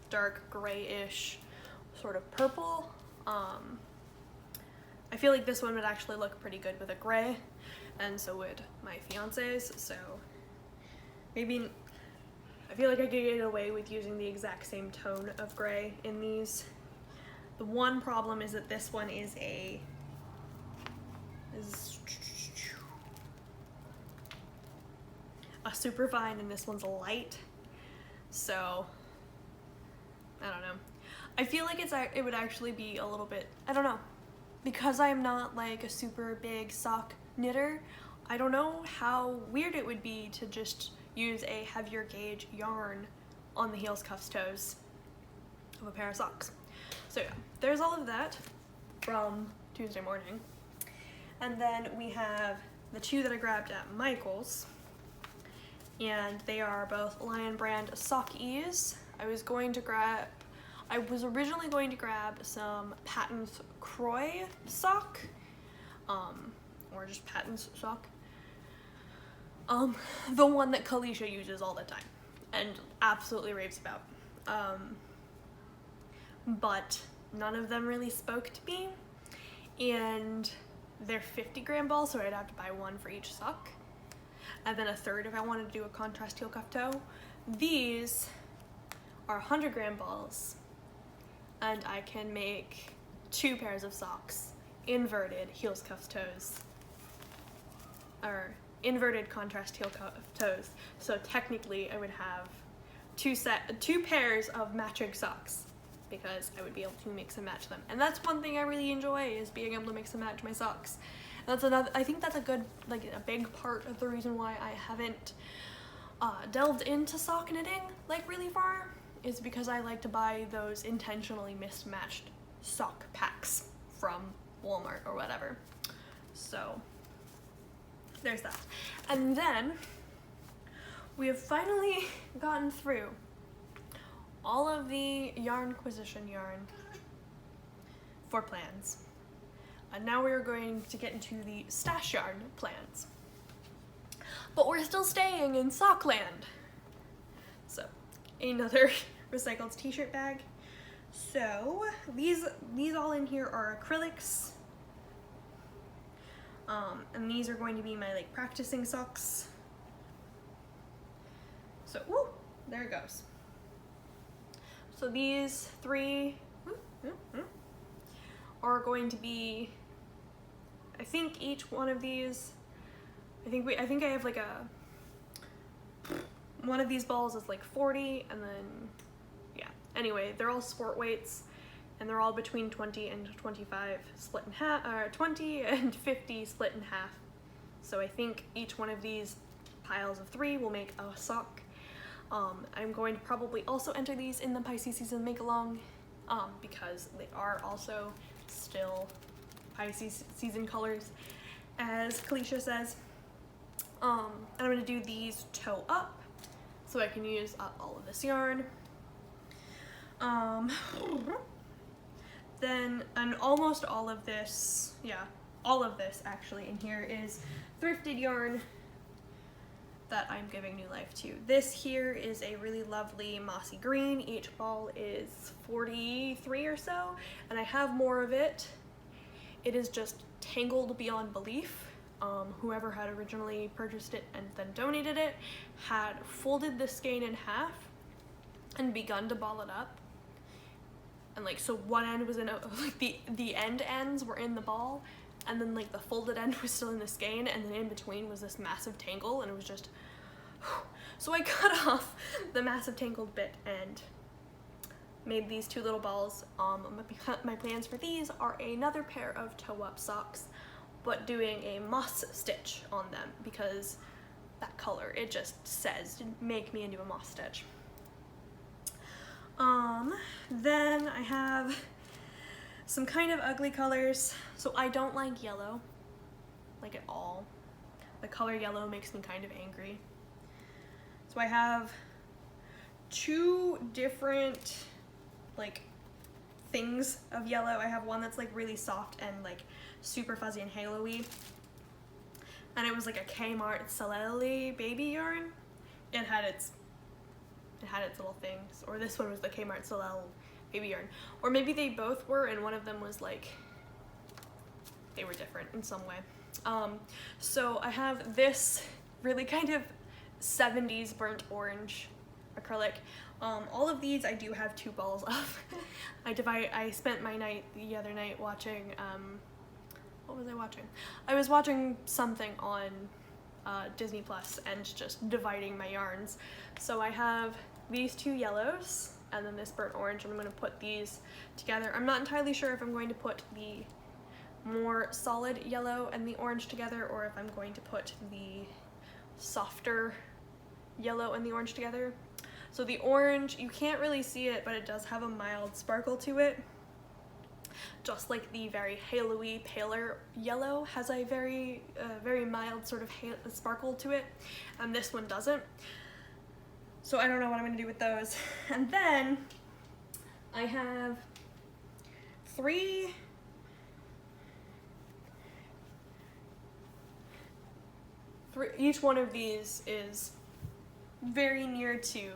dark grayish sort of purple. I feel like this one would actually look pretty good with a gray, and so would my fiance's, so maybe I feel like I could get away with using the exact same tone of gray in these. The one problem is that this one is a super fine and this one's a light, so I don't know. I feel like it would actually be a little bit, I don't know, because I'm not like a super big sock knitter, I don't know how weird it would be to just use a heavier gauge yarn on the heels, cuffs, toes of a pair of socks. So yeah, there's all of that from Tuesday morning. And then we have the two that I grabbed at Michael's, and they are both Lion Brand Sock Ease. I was originally going to grab some Patton's Croy sock, or just Patton's sock. The one that Kalisha uses all the time and absolutely raves about. But none of them really spoke to me, and they're 50-gram balls, so I'd have to buy one for each sock, and then a third if I wanted to do a contrast heel cuff toe. These are 100-gram balls, and I can make 2 pairs of socks, inverted heels, cuffs, toes, or inverted contrast heel cuff toes. So technically I would have 2 pairs of matching socks, because I would be able to mix and match them. And that's one thing I really enjoy, is being able to mix and match my socks. And that's another, I think that's a good, like a big part of the reason why I haven't delved into sock knitting like really far, is because I like to buy those intentionally mismatched sock packs from Walmart or whatever. So there's that. And then we have finally gotten through all of the Yarnquisition yarn for plans. And now we're going to get into the stash yarn plans. But we're still staying in Sockland. So, another recycled t-shirt bag. So, these all in here are acrylics. And these are going to be my like practicing socks. So, woo, there it goes. So these 3 are going to be, I think each one of these, I think I have like one of these balls is like 40, and then, yeah. Anyway, they're all sport weights, and they're all between 20 and 25 split in half, or 20 and 50 split in half. So I think each one of these piles of 3 will make a sock. I'm going to probably also enter these in the Pisces season make-along, because they are also still Pisces season colors, as Kalisha says. And I'm going to do these toe up, so I can use up all of this yarn. Then, and almost all of this, all of this actually in here is thrifted yarn that I'm giving new life to. This here is a really lovely mossy green. Each ball is 43 or so, and I have more of it. It is just tangled beyond belief. Whoever had originally purchased it and then donated it had folded the skein in half and begun to ball it up. And like, so one end was in like the ends were in the ball, and then like the folded end was still in the skein, and then in between was this massive tangle, and it was just, so I cut off the massive tangled bit and made these two little balls. My plans for these are another pair of toe-up socks, but doing a moss stitch on them because that color, it just says, make me into a moss stitch. Then I have some kind of ugly colors. So I don't like yellow, like at all. The color yellow makes me kind of angry. So I have two different like things of yellow. I have one that's like really soft and like super fuzzy and halo-y. And it was like a Kmart Solely baby yarn. It had its little things. Or this one was the Kmart Solel baby yarn. Or maybe they both were, and one of them was like, they were different in some way. So I have this really kind of 70s burnt orange acrylic. All of these I do have two balls of. I spent my night the other night watching, what was I watching? I was watching something on Disney Plus and just dividing my yarns. So I have these two yellows and then this burnt orange, and I'm going to put these together. I'm not entirely sure if I'm going to put the more solid yellow and the orange together, or if I'm going to put the softer yellow and the orange together. So the orange, you can't really see it, but it does have a mild sparkle to it. Just like the very halo-y, paler yellow has a very mild sort of sparkle to it, and this one doesn't. So I don't know what I'm going to do with those. And then I have each one of these is very near to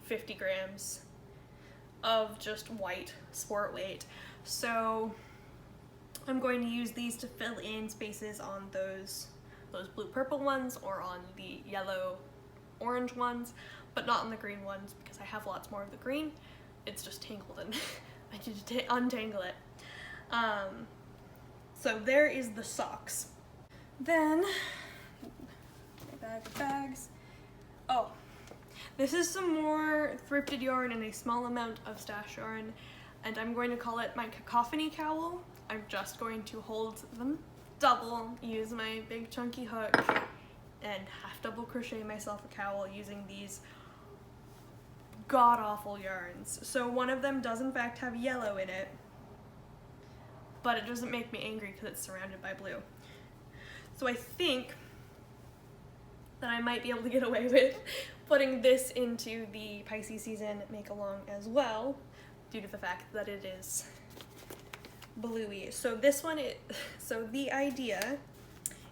50 grams of just white sport weight. So I'm going to use these to fill in spaces on those blue purple ones or on the yellow orange ones, but not on the green ones because I have lots more of the green. It's just tangled and I need to untangle it. So there is the socks. Then my bag of bags. Oh, this is some more thrifted yarn and a small amount of stash yarn, and I'm going to call it my cacophony cowl. I'm just going to hold them double, use my big chunky hook, and half double crochet myself a cowl using these god-awful yarns. So one of them does in fact have yellow in it, but it doesn't make me angry because it's surrounded by blue. So I think that I might be able to get away with putting this into the Pisces season make-along as well, due to the fact that it is bluey. So this one, so the idea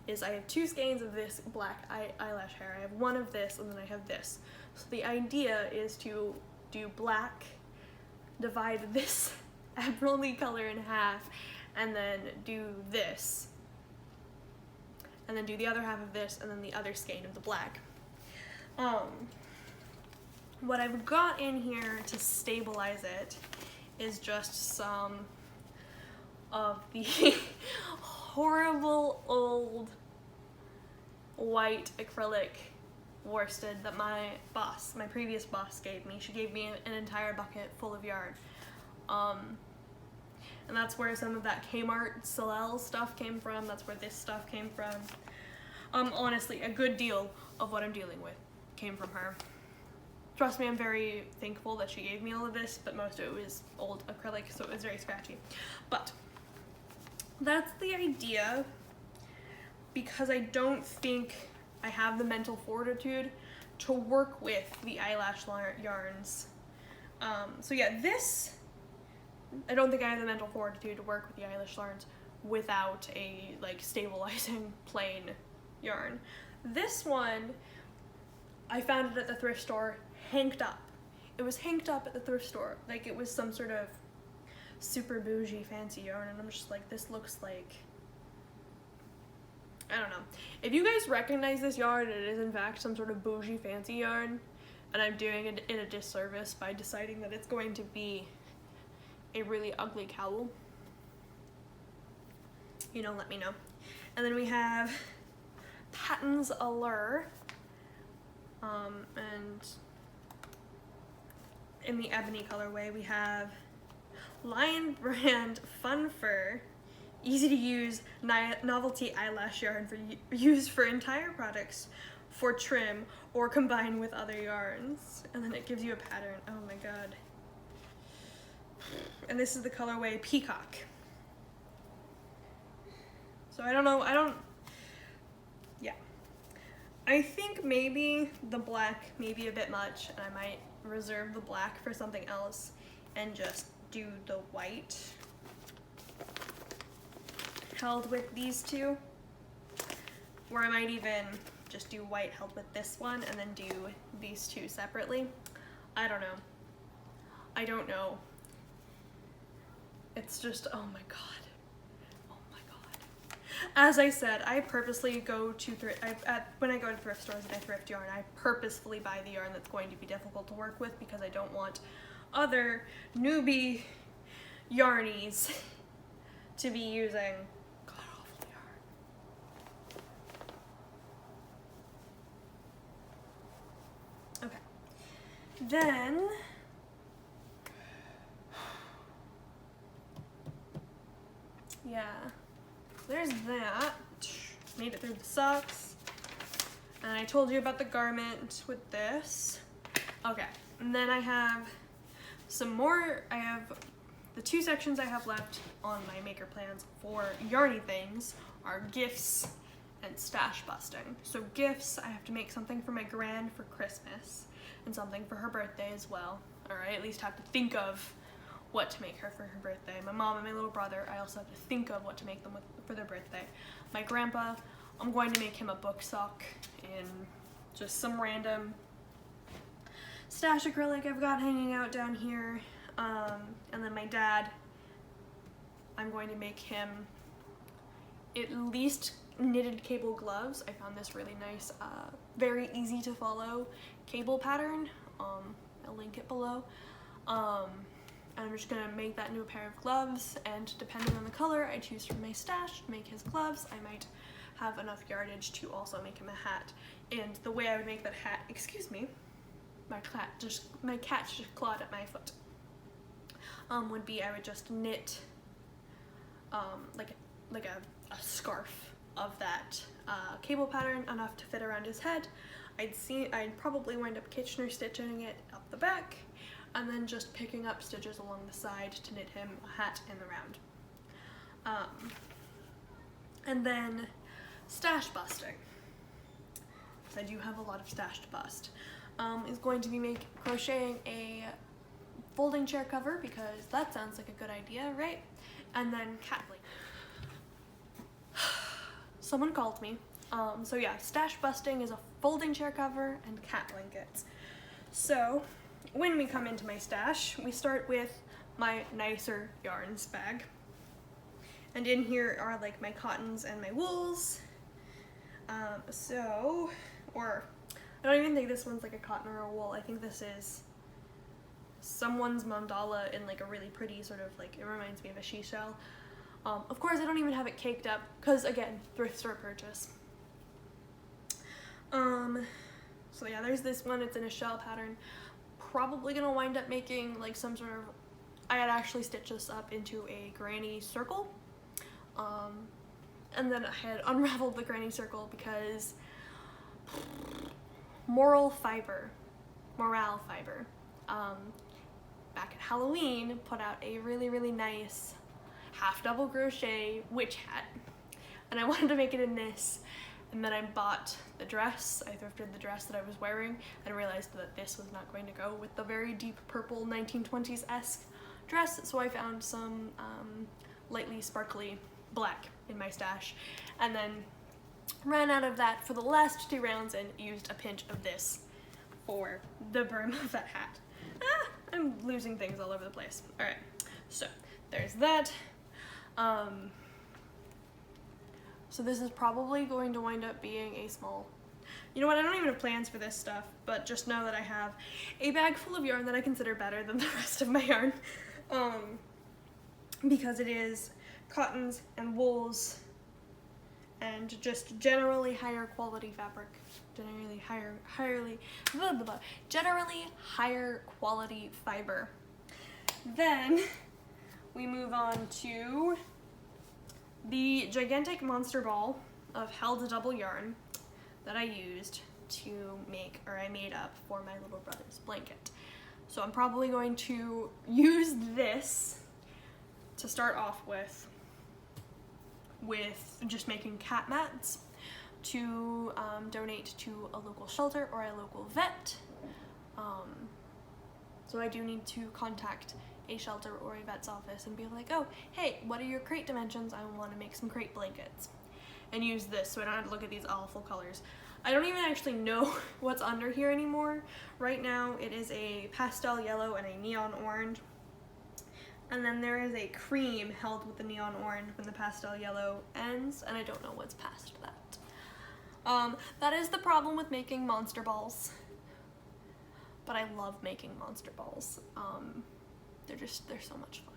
is I have two skeins of this black eyelash hair. I have one of this and then I have this. So the idea is to do black, divide this emeraldy color in half, and then do this. And then do the other half of this, and then the other skein of the black. What I've got in here to stabilize it is just some of the horrible old white acrylic worsted that my previous boss gave me. She gave me an entire bucket full of yarn. And that's where some of that Kmart Solel stuff came from. That's where this stuff came from. Honestly, a good deal of what I'm dealing with came from her. Trust me, I'm very thankful that she gave me all of this, but most of it was old acrylic, so it was very scratchy. But that's the idea, because I don't think I have the mental fortitude to work with the eyelash yarns So yeah, this, I don't think I have the mental fortitude to work with the Eilish yarns without a like stabilizing plain yarn. This one, I found it at the thrift store, hanked up. It was hanked up at the thrift store, like it was some sort of super bougie fancy yarn, and I'm just like, this looks like, I don't know. If you guys recognize this yarn, it is in fact some sort of bougie fancy yarn, and I'm doing it in a disservice by deciding that it's going to be a really ugly cowl. You know, let me know. And then we have Patton's Allure, and in the ebony colorway we have Lion Brand Fun Fur, easy to use novelty eyelash yarn for use for entire products for trim or combine with other yarns. And then it gives you a pattern. Oh my god. And this is the colorway Peacock. So I don't know, yeah. I think maybe the black may be a bit much, and I might reserve the black for something else and just do the white held with these two. Or I might even just do white held with this one and then do these two separately. I don't know. I don't know. It's just, oh my god. As I said, I purposely go to when I go to thrift stores and I thrift yarn, I purposefully buy the yarn that's going to be difficult to work with because I don't want other newbie yarnies to be using god-awful yarn. Okay. Then yeah. There's that. Made it through the socks. And I told you about the garment with this. Okay, and then I have some more. I have the two sections I have left on my maker plans for yarny things are gifts and stash busting. So gifts, I have to make something for my gran for Christmas and something for her birthday as well. Or I at least have to think of what to make her for her birthday. My mom and my little brother, I also have to think of what to make them for their birthday. My grandpa, I'm going to make him a book sock in just some random stash acrylic I've got hanging out down here. And then my dad, I'm going to make him at least knitted cable gloves. I found this really nice, very easy to follow cable pattern. I'll link it below. I'm just gonna make that into a pair of gloves, and depending on the color I choose from my stash to make his gloves, I might have enough yardage to also make him a hat. And the way I would make that hat, excuse me, my cat just clawed at my foot, would be I would just knit like a scarf of that cable pattern, enough to fit around his head. I'd probably wind up Kitchener stitching it up the back, and then just picking up stitches along the side to knit him a hat in the round. And then stash busting, because I do have a lot of stash to bust, is going to be crocheting a folding chair cover, because that sounds like a good idea, right? And then cat blanket. Someone called me. So yeah, stash busting is a folding chair cover and cat blankets. So when we come into my stash, we start with my nicer yarns bag. And in here are like my cottons and my wools. I don't even think this one's like a cotton or a wool. I think this is someone's mandala in like a really pretty sort of like, it reminds me of a she shell. Of course I don't even have it caked up because again, thrift store purchase. So yeah, there's this one, it's in a shell pattern. Probably gonna wind up making like some sort of, I had actually stitched this up into a granny circle. And then I had unraveled the granny circle because Morale Fiber, back at Halloween, put out a really, really nice half double crochet witch hat. And I wanted to make it in this. And then I bought the dress. I thrifted the dress that I was wearing and realized that this was not going to go with the very deep purple 1920s-esque dress, so I found some lightly sparkly black in my stash, and then ran out of that for the last 2 rounds and used a pinch of this for the brim of that hat. I'm losing things all over the place. All right, so there's that. So this is probably going to wind up being a small, you know what, I don't even have plans for this stuff, but just know that I have a bag full of yarn that I consider better than the rest of my yarn, because it is cottons and wools and just generally higher quality fabric, generally higher quality fiber. Then we move on to the gigantic monster ball of held double yarn that I used to make, or I made up for my little brother's blanket. So I'm probably going to use this to start off with just making cat mats to donate to a local shelter or a local vet. So I do need to contact a shelter or a vet's office and be like, oh, hey, what are your crate dimensions? I want to make some crate blankets. And use this so I don't have to look at these awful colors. I don't even actually know what's under here anymore. Right now it is a pastel yellow and a neon orange. And then there is a cream held with the neon orange when the pastel yellow ends, and I don't know what's past that. That is the problem with making monster balls. But I love making monster balls. They're so much fun.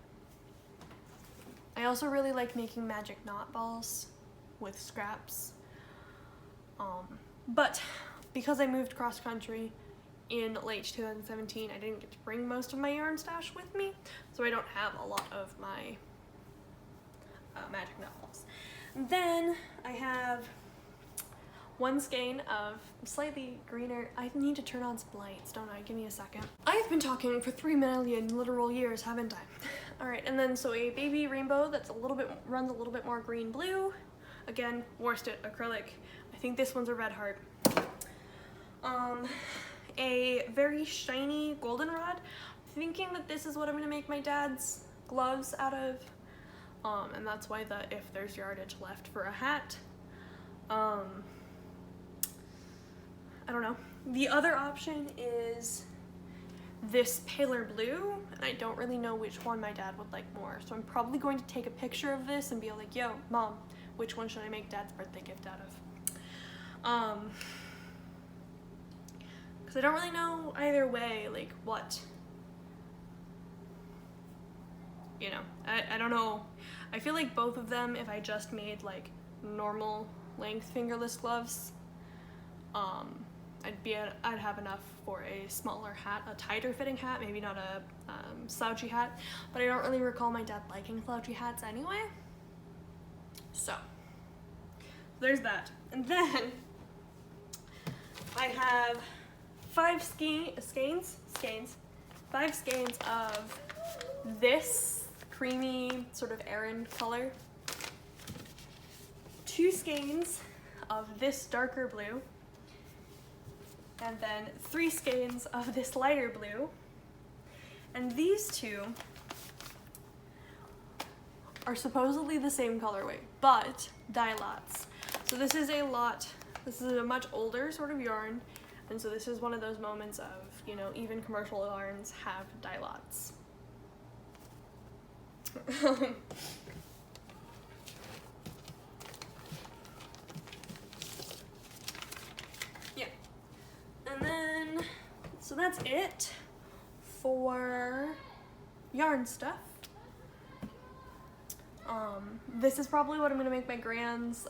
I also really like making magic knot balls with scraps. But because I moved cross country in late 2017, I didn't get to bring most of my yarn stash with me, so I don't have a lot of my magic knot balls. Then I have one skein of slightly greener. I need to turn on some lights, don't I? Give me a second. I've been talking for 3 million literal years, haven't I? All right, and then so a baby rainbow that's runs a little bit more green blue. Again, worsted acrylic. I think this one's a red heart. A very shiny goldenrod. Thinking that this is what I'm gonna make my dad's gloves out of. And that's why if there's yardage left for a hat. I don't know. The other option is this paler blue, and I don't really know which one my dad would like more. So I'm probably going to take a picture of this and be like, yo, Mom, which one should I make Dad's birthday gift out of? Because I don't really know either way, like what, you know, I don't know. I feel like both of them, if I just made like normal length fingerless gloves, I'd have enough for a smaller hat, a tighter fitting hat, maybe not a slouchy hat, but I don't really recall my dad liking slouchy hats anyway. So there's that. And then I have 5 skeins of this creamy sort of Aran color, 2 skeins of this darker blue, and then 3 skeins of this lighter blue. And these 2 are supposedly the same colorway, but dye lots. So this is a much older sort of yarn, and so this is one of those moments of, you know, even commercial yarns have dye lots. Yeah. And then, so that's it for yarn stuff. This is probably what I'm gonna make my Granny's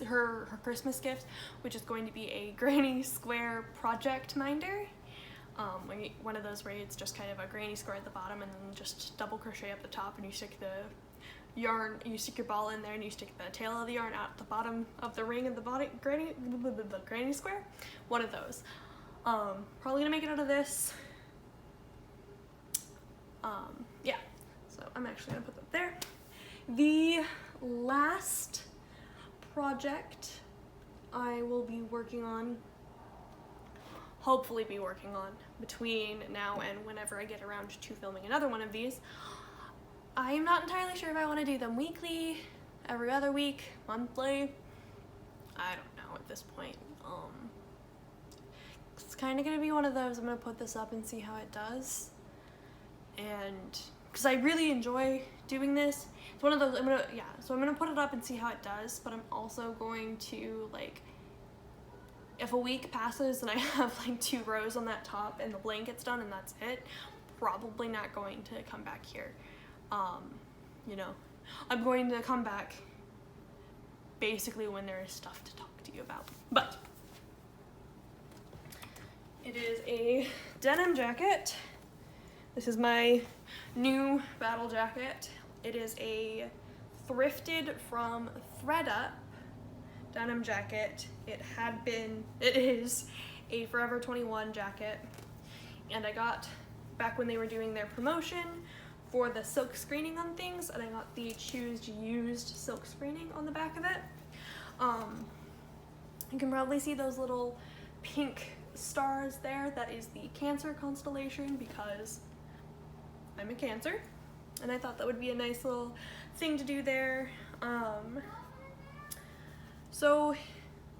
her Christmas gift, which is going to be a granny square project minder. One of those where it's just kind of a granny square at the bottom and then just double crochet up the top, and you stick the yarn, you stick your ball in there, and you stick the tail of the yarn out the bottom of the ring of the granny square. One of those. Probably gonna make it out of this. Yeah, so I'm actually gonna put that there. The last project I will be working on, hopefully be working on, between now and whenever I get around to filming another one of these. I am not entirely sure if I want to do them weekly, every other week, monthly. I don't know at this point. It's kind of going to be one of those, I'm going to put this up and see how it does. And because I really enjoy doing this, it's one of those, so I'm going to put it up and see how it does, but I'm also going to, like, if a week passes and I have like 2 rows on that top and the blanket's done and that's it, probably not going to come back here. You know, I'm going to come back basically when there is stuff to talk to you about. But it is a denim jacket. This is my new battle jacket. It is a thrifted from ThredUp denim jacket. It is a Forever 21 jacket, and I got, back when they were doing their promotion for the silk screening on things, and I got the Choose Used silk screening on the back of it. You can probably see those little pink stars there. That is the Cancer constellation, because I'm a Cancer, and I thought that would be a nice little thing to do there. So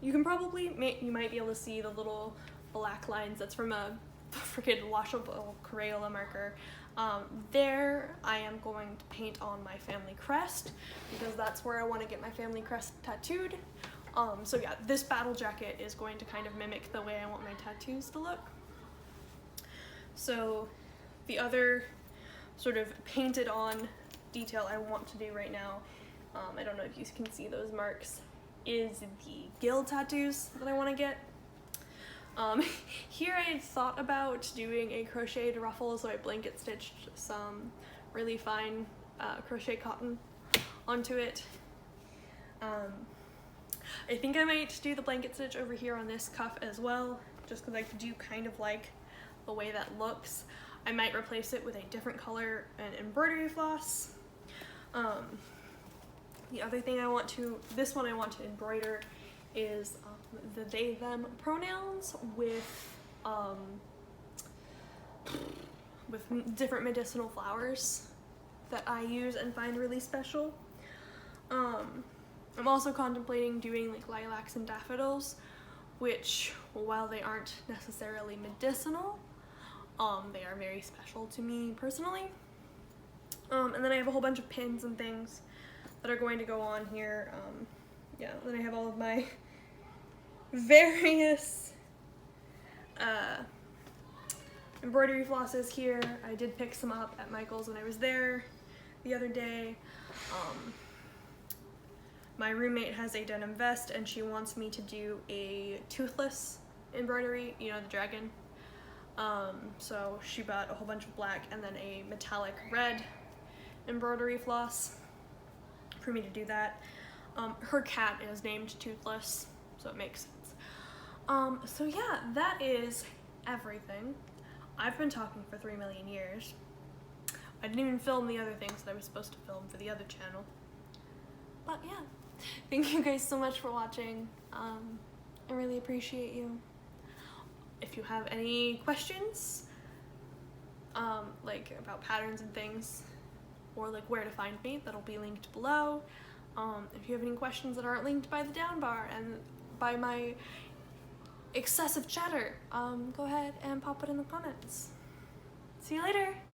you can probably, you might be able to see the little black lines. That's from a freaking washable Crayola marker. There I am going to paint on my family crest, because that's where I want to get my family crest tattooed. So yeah, this battle jacket is going to kind of mimic the way I want my tattoos to look. So the other sort of painted on detail I want to do right now, I don't know if you can see those marks, is the gill tattoos that I want to get. Here I had thought about doing a crocheted ruffle, so I blanket stitched some really fine crochet cotton onto it. I think I might do the blanket stitch over here on this cuff as well, just because I do kind of like the way that looks. I might replace it with a different color and embroidery floss. The other thing I want to embroider is the they them pronouns with different medicinal flowers that I use and find really special. I'm also contemplating doing like lilacs and daffodils, which, while they aren't necessarily medicinal, they are very special to me personally. And then I have a whole bunch of pins and things that are going to go on here. Yeah, then I have all of my various embroidery flosses here. I did pick some up at Michael's when I was there the other day. My roommate has a denim vest and she wants me to do a toothless embroidery, you know, the dragon. So she bought a whole bunch of black and then a metallic red embroidery floss for me to do that. Her cat is named Toothless, so it makes sense. So yeah, that is everything. I've been talking for 3 million years. I didn't even film the other things that I was supposed to film for the other channel. But yeah, thank you guys so much for watching. I really appreciate you. If you have any questions, like about patterns and things, or like where to find me, that'll be linked below. If you have any questions that aren't linked by the down bar and by my excessive chatter, go ahead and pop it in the comments. See you later!